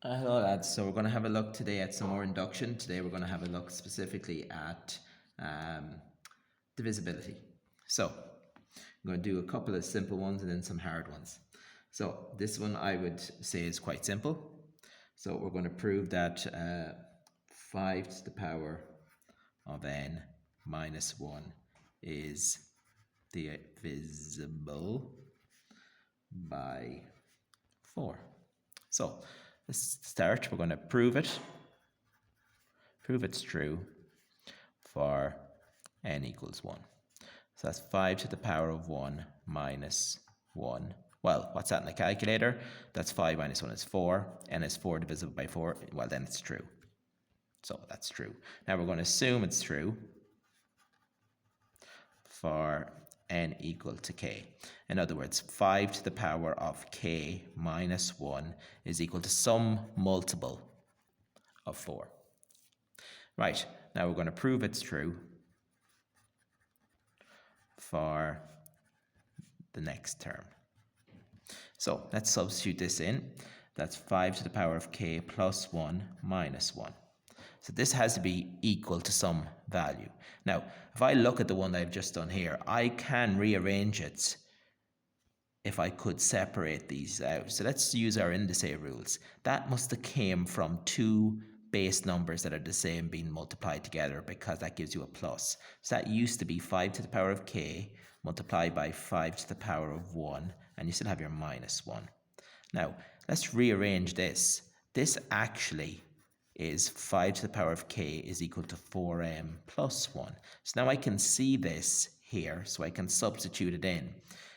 Hello lads, so we're going to have a look today at some more induction. Today we're going to have a look specifically at divisibility. So I'm going to do a couple of simple ones and then some hard ones. So this one I would say is quite simple. So we're going to prove that 5 to the power of n minus 1 is divisible by 4. So let's start. We're going to prove it. Prove it's true for n equals 1. So that's 5 to the power of 1 minus 1. Well, what's that in the calculator? That's 5 minus 1 is 4. N is 4 divisible by 4. Well, then it's true. So that's true. Now we're going to assume it's true for n equal to k. In other words, 5 to the power of k minus 1 is equal to some multiple of 4. Right, now we're going to prove it's true for the next term. So let's substitute this in. That's 5 to the power of k plus 1 minus 1. So this has to be equal to some value. Now, if I look at the one that I've just done here, I can rearrange it if I could separate these out. So let's use our indice rules. That must have came from two base numbers that are the same being multiplied together, because that gives you a plus. So that used to be 5 to the power of k multiplied by 5 to the power of 1, and you still have your minus 1. Now, let's rearrange this. This actually is 5 to the power of k is equal to 4m plus 1. So now I can see this here, so I can substitute it in.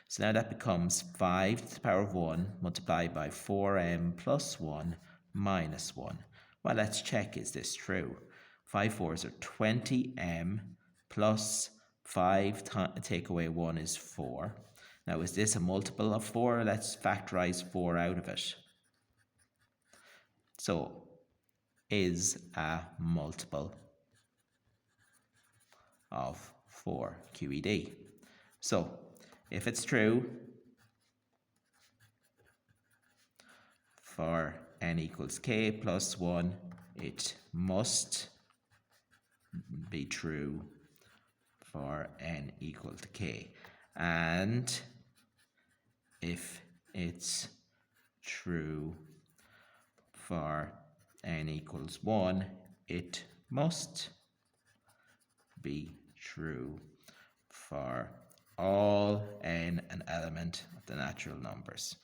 So now that becomes 5 to the power of 1 multiplied by 4m plus 1 minus 1. Well, let's check, is this true? 5 4s are 20m plus 5 take away 1 is 4. Now, is this a multiple of 4? Let's factorize 4 out of it. So, is a multiple of 4 QED. So, if it's true for n equals k plus 1, it must be true for n equal to k. And if it's true for n equals 1, it must be true for all n an element of the natural numbers.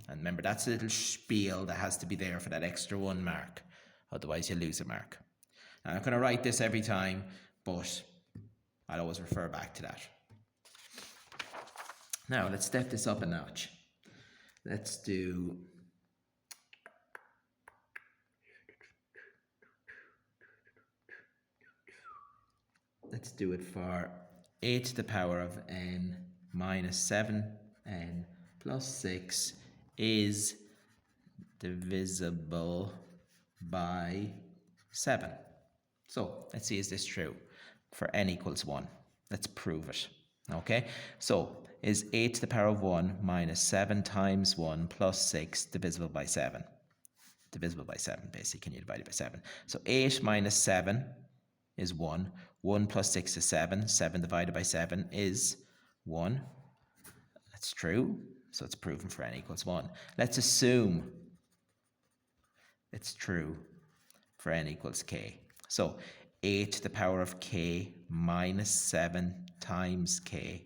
And remember, that's a little spiel that has to be there for that extra 1 mark. Otherwise, you lose a mark. Now, I'm not going to write this every time, but I'll always refer back to that. Now, let's step this up a notch. Let's do it for a to the power of n minus 7n plus 6 is divisible by 7. So let's see, is this true for n equals 1? Let's prove it. Okay, so is 8 to the power of 1 minus 7 times 1 plus 6 divisible by 7? Divisible by 7, basically. Can you divide it by 7? So 8 minus 7 is 1. 1 plus 6 is 7. 7 divided by 7 is 1. That's true. So it's proven for n equals 1. Let's assume it's true for n equals k. So 8 to the power of k minus 7 times k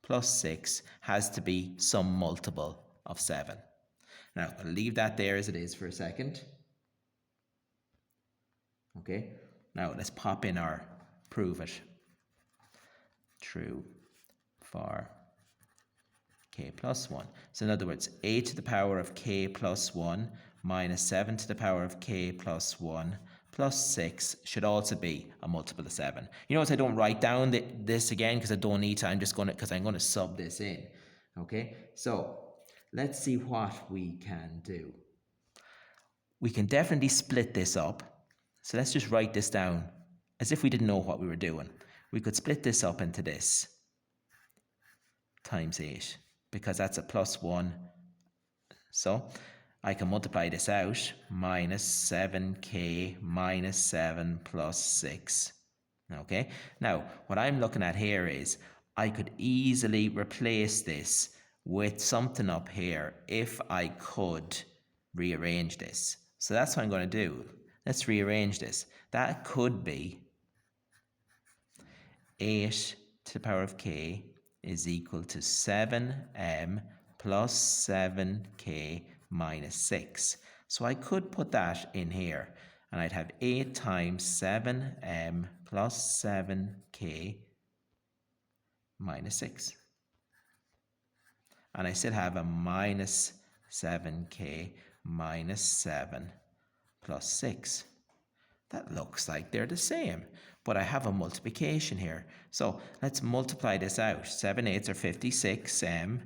plus 6 has to be some multiple of 7. Now, I'll leave that there as it is for a second. Okay, now let's pop in our prove it. True for k plus 1. So in other words, 8 to the power of k plus 1 minus 7 to the power of k plus 1 plus 6 should also be a multiple of 7. You notice I don't write down this again because I don't need to. I'm just going to, because I'm going to sub this in. Okay, so let's see what we can do. We can definitely split this up. So let's just write this down as if we didn't know what we were doing. We could split this up into this times 8, because that's a plus 1. So I can multiply this out, minus 7k minus 7 plus 6. Okay, now what I'm looking at here is I could easily replace this with something up here if I could rearrange this. So that's what I'm going to do. Let's rearrange this. That could be 8 to the power of k is equal to 7m plus 7k minus 6. So I could put that in here, and I'd have 8 times 7m plus 7k minus 6. And I still have a minus 7k minus 7 plus 6. That looks like they're the same, but I have a multiplication here. So let's multiply this out. 7 8s are 56m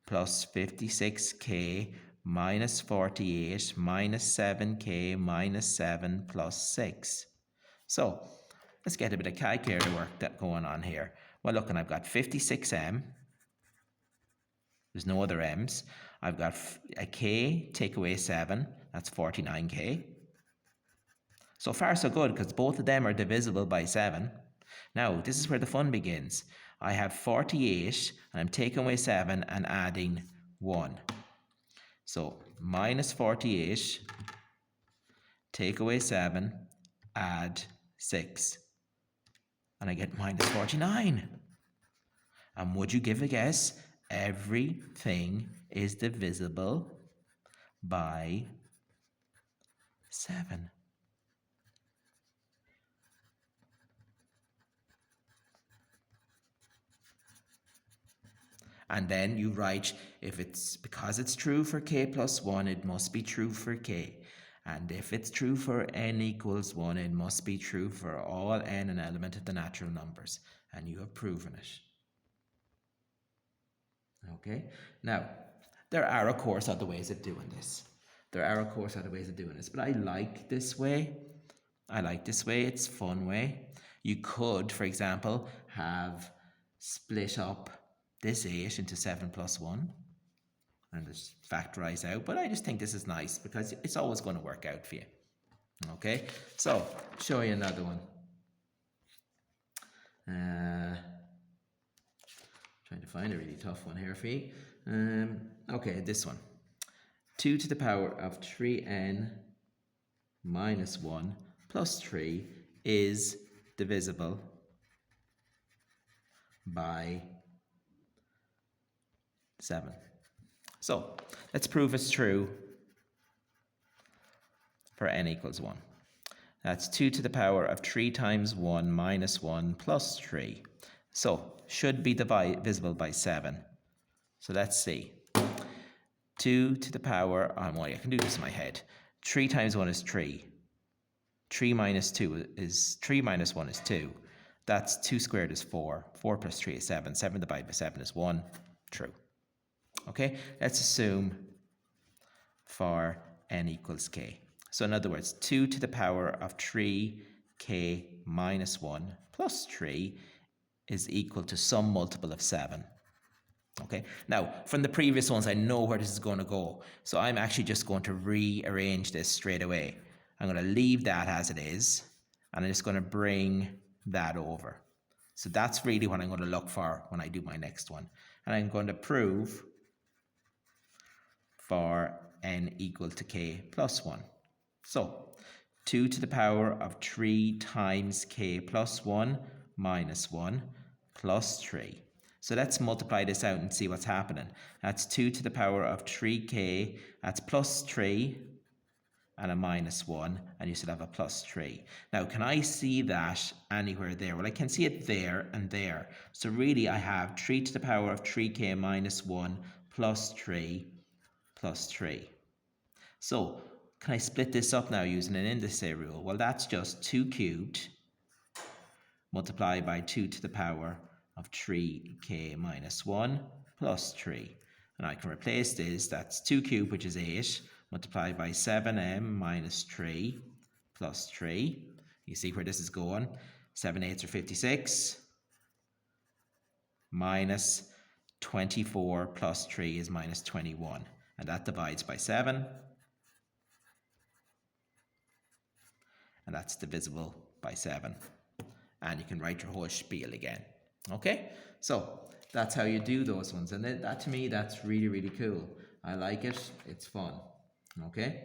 plus 56k minus 48 minus 7k minus 7 plus 6. So let's get a bit of calculator work going on here. Well, look, and I've got 56m. There's no other m's. I've got a k, take away 7. That's 49k. So far so good, because both of them are divisible by 7. Now, this is where the fun begins. I have 48, and I'm taking away 7 and adding 1. So, minus 48, take away 7, add 6. And I get minus 49. And would you give a guess? Everything is divisible by 7. And then you write, if it's because it's true for k plus 1, it must be true for k. And if it's true for n equals 1, it must be true for all n an element of the natural numbers. And you have proven it. Okay? Now, there are, of course, other ways of doing this. But I like this way. It's a fun way. You could, for example, have split up this 8 into 7 plus 1 and just factorize out. But I just think this is nice because it's always going to work out for you. Okay, so show you another one. Trying to find a really tough one here for you. Okay, this one. 2 to the power of 3n minus 1 plus 3 is divisible by 7. So let's prove it's true for n equals 1. That's 2 to the power of 3 times 1 minus 1 plus 3. So should be divisible by 7. So let's see. 2 to the power, I can do this in my head. 3 times 1 is 3. 3 minus 1 is 2. That's 2 squared is 4. 4 plus 3 is 7. 7 divided by 7 is 1. True. Okay, let's assume for n equals k. So in other words, 2 to the power of 3k minus 1 plus 3 is equal to some multiple of 7. Okay, now from the previous ones, I know where this is going to go. So I'm actually just going to rearrange this straight away. I'm going to leave that as it is, and I'm just going to bring that over. So that's really what I'm going to look for when I do my next one. And I'm going to prove for n equal to k plus 1. So 2 to the power of 3 times k plus 1 minus 1 plus 3. So let's multiply this out and see what's happening. That's 2 to the power of 3k, that's plus 3 and a minus 1, and you still have a plus 3. Now, can I see that anywhere there? Well, I can see it there and there. So really, I have 3 to the power of 3k minus 1 plus 3 plus 3. So, can I split this up now using an indice rule? Well, that's just 2 cubed multiplied by 2 to the power of 3k minus 1 plus 3. And I can replace this, that's 2 cubed, which is 8, multiplied by 7m minus 3 plus 3. You see where this is going. 7 8s are 56, minus 24 plus 3 is minus 21. And that divides by 7. and that's divisible by 7. And you can write your whole spiel again. Okay, so that's how you do those ones, and that to me, that's really, really cool. I like it. It's fun. Okay.